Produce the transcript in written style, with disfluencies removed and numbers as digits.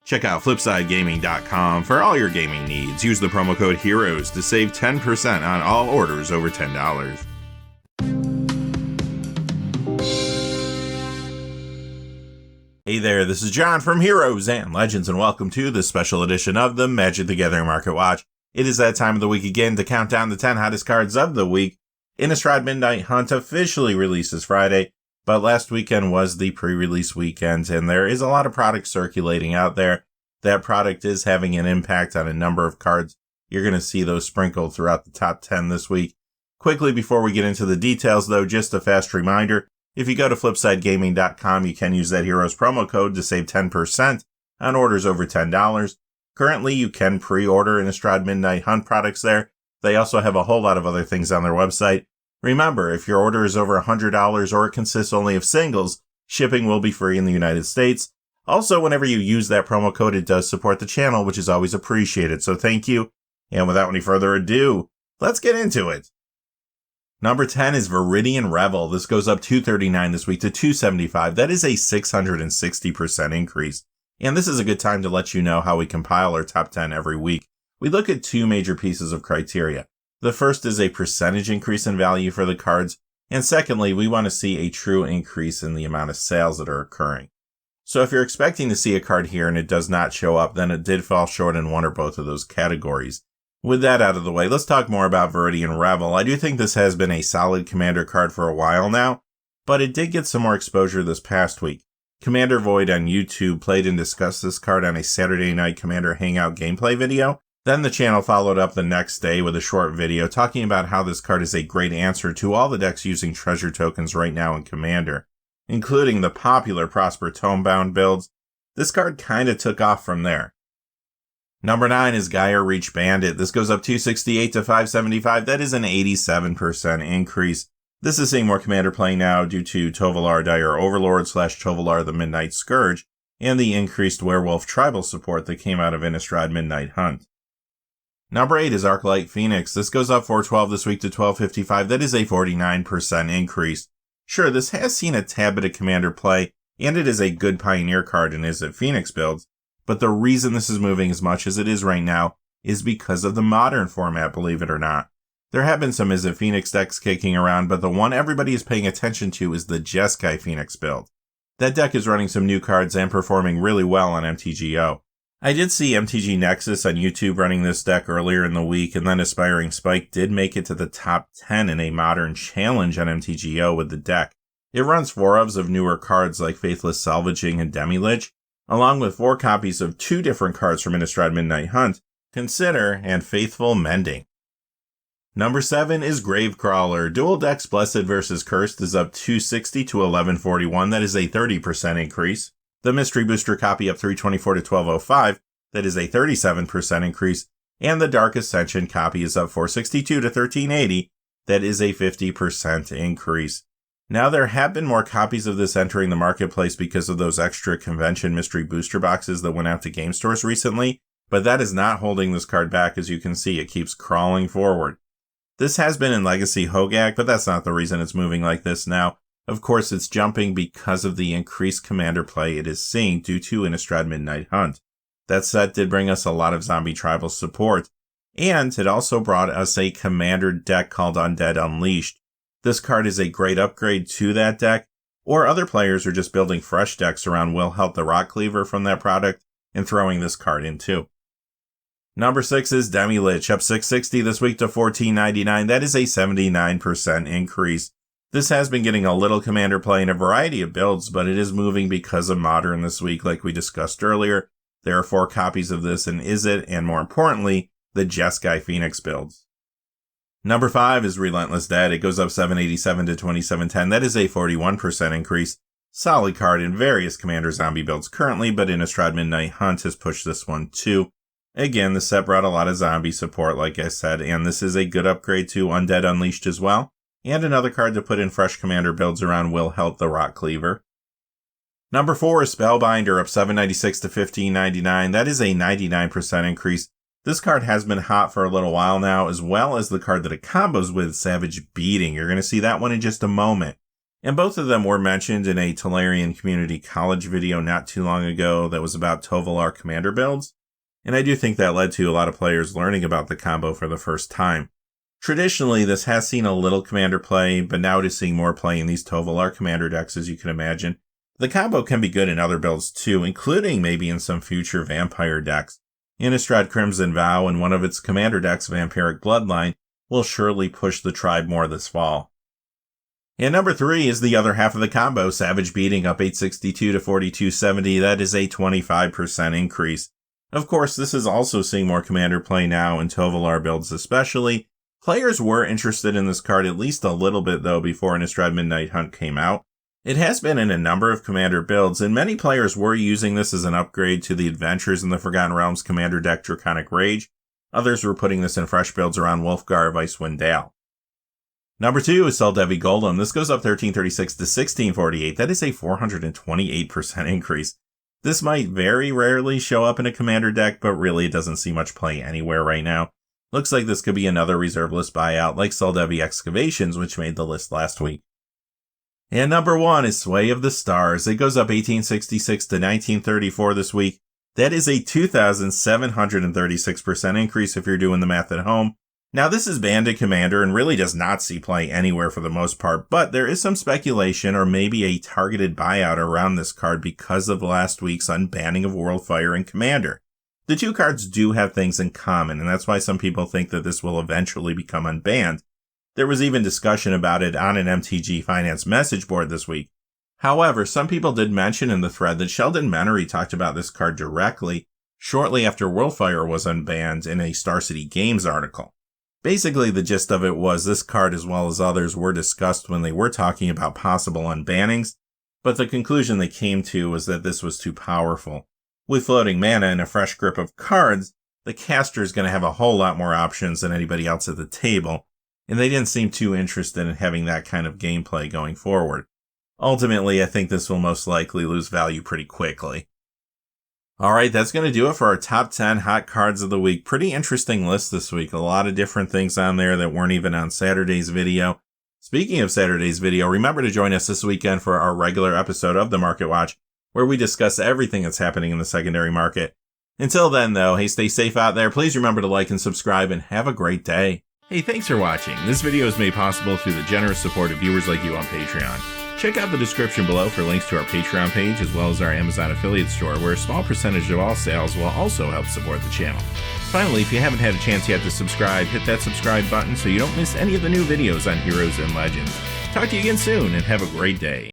Check out FlipsideGaming.com for all your gaming needs. Use the promo code HEROES to save 10% on all orders over $10. Hey there, this is John from Heroes and Legends, and welcome to this special edition of the Magic the Gathering Market Watch. It is that time of the week again to count down the 10 hottest cards of the week. Innistrad Midnight Hunt officially releases Friday, but last weekend was the pre-release weekend, and there is a lot of product circulating out there. That product is having an impact on a number of cards. You're going to see those sprinkled throughout the top 10 this week. Quickly, before we get into the details, though, just a fast reminder. If you go to FlipsideGaming.com, you can use that Heroes promo code to save 10% on orders over $10. Currently, you can pre-order Innistrad Midnight Hunt products there. They also have a whole lot of other things on their website. Remember, if your order is over $100 or it consists only of singles, shipping will be free in the United States. Also, whenever you use that promo code, it does support the channel, which is always appreciated, so thank you. And without any further ado, let's get into it. Number 10 is Viridian Revel. This goes up $239 this week to $275. That is a 660% increase. And this is a good time to let you know how we compile our top 10 every week. We look at two major pieces of criteria. The first is a percentage increase in value for the cards. And secondly, we want to see a true increase in the amount of sales that are occurring. So if you're expecting to see a card here and it does not show up, then it did fall short in one or both of those categories. With that out of the way, let's talk more about Viridian Revel. I do think this has been a solid Commander card for a while now, but it did get some more exposure this past week. Commander Void on YouTube played and discussed this card on a Saturday night Commander Hangout gameplay video. Then the channel followed up the next day with a short video talking about how this card is a great answer to all the decks using treasure tokens right now in Commander, including the popular Prosper Tomebound builds. This card kinda took off from there. Number 9 is Gaia Reach Bandit. This goes up $268 to $575. That is an 87% increase. This is seeing more Commander play now due to Tovolar Dire Overlord / Tovolar the Midnight Scourge and the increased Werewolf tribal support that came out of Innistrad Midnight Hunt. Number 8 is Arclight Phoenix. This goes up $412 this week to $1255. That is a 49% increase. Sure, this has seen a tad bit of Commander play, and it is a good Pioneer card and is at Phoenix builds. But the reason this is moving as much as it is right now is because of the modern format, believe it or not. There have been some Izzet Phoenix decks kicking around, but the one everybody is paying attention to is the Jeskai Phoenix build. That deck is running some new cards and performing really well on MTGO. I did see MTG Nexus on YouTube running this deck earlier in the week, and then Aspiring Spike did make it to the top 10 in a modern challenge on MTGO with the deck. It runs 4 of newer cards like Faithless Salvaging and Demilich, along with 4 copies of 2 different cards from Innistrad Midnight Hunt, Consider and Faithful Mending. Number 7 is Gravecrawler. Dual Decks Blessed vs. Cursed is up $260 to $1141. That is a 30% increase. The Mystery Booster copy up $324 to $1205. That is a 37% increase. And the Dark Ascension copy is up $462 to $1380. That is a 50% increase. Now, there have been more copies of this entering the marketplace because of those extra convention mystery booster boxes that went out to game stores recently, but that is not holding this card back. As you can see, it keeps crawling forward. This has been in Legacy Hogak, but that's not the reason it's moving like this now. Of course, it's jumping because of the increased Commander play it is seeing due to Innistrad Midnight Hunt. That set did bring us a lot of zombie tribal support, and it also brought us a Commander deck called Undead Unleashed. This card is a great upgrade to that deck, or other players are just building fresh decks around Wilhelt the Rock Cleaver from that product and throwing this card in too. Number 6 is Demilich, up $660 this week to $14.99. That is a 79% increase. This has been getting a little Commander play in a variety of builds, but it is moving because of Modern this week like we discussed earlier. There are 4 copies of this in Izzet, and more importantly, the Jeskai Phoenix builds. Number 5 is Relentless Dead. It goes up $787 to $2710. That is a 41% increase. Solid card in various Commander zombie builds currently, but Innistrad Midnight Hunt has pushed this one too. Again, the set brought a lot of zombie support, like I said, and this is a good upgrade to Undead Unleashed as well, and another card to put in fresh Commander builds around Wilhelt the Rock Cleaver. Number 4 is Spellbinder, up $796 to $15.99. That is a 99% increase. This card has been hot for a little while now, as well as the card that it combos with, Savage Beating. You're going to see that one in just a moment. And both of them were mentioned in a Tolarian Community College video not too long ago that was about Tovolar commander builds, and I do think that led to a lot of players learning about the combo for the first time. Traditionally, this has seen a little commander play, but now it is seeing more play in these Tovolar commander decks, as you can imagine. The combo can be good in other builds too, including maybe in some future vampire decks. Innistrad Crimson Vow and one of its commander decks, Vampiric Bloodline, will surely push the tribe more this fall. And number 3 is the other half of the combo, Savage Beating up 862 to 4270. That is a 25% increase. Of course, this is also seeing more commander play now in Tovolar builds especially. Players were interested in this card at least a little bit though before Innistrad Midnight Hunt came out. It has been in a number of commander builds, and many players were using this as an upgrade to the Adventures in the Forgotten Realms commander deck Draconic Rage. Others were putting this in fresh builds around Wolfgar of Icewind Dale. Number 2 is Seldevi Golem. This goes up 1336 to 1648. That is a 428% increase. This might very rarely show up in a commander deck, but really it doesn't see much play anywhere right now. Looks like this could be another reserve list buyout like Seldevi Excavations, which made the list last week. And number 1 is Sway of the Stars. It goes up 1866 to 1934 this week. That is a 2,736% increase if you're doing the math at home. Now this is banned in Commander and really does not see play anywhere for the most part, but there is some speculation or maybe a targeted buyout around this card because of last week's unbanning of Worldfire in Commander. The two cards do have things in common, and that's why some people think that this will eventually become unbanned. There was even discussion about it on an MTG Finance message board this week. However, some people did mention in the thread that Sheldon Menery talked about this card directly shortly after Worldfire was unbanned in a Star City Games article. Basically, the gist of it was this card as well as others were discussed when they were talking about possible unbannings, but the conclusion they came to was that this was too powerful. With floating mana and a fresh grip of cards, the caster is going to have a whole lot more options than anybody else at the table, and they didn't seem too interested in having that kind of gameplay going forward. Ultimately, I think this will most likely lose value pretty quickly. Alright, that's going to do it for our top 10 hot cards of the week. Pretty interesting list this week. A lot of different things on there that weren't even on Saturday's video. Speaking of Saturday's video, remember to join us this weekend for our regular episode of the Market Watch, where we discuss everything that's happening in the secondary market. Until then, though, hey, stay safe out there. Please remember to like and subscribe, and have a great day. Hey, thanks for watching. This video is made possible through the generous support of viewers like you on Patreon. Check out the description below for links to our Patreon page as well as our Amazon affiliate store, where a small percentage of all sales will also help support the channel. Finally, if you haven't had a chance yet to subscribe, hit that subscribe button so you don't miss any of the new videos on Heroes and Legends. Talk to you again soon, and have a great day.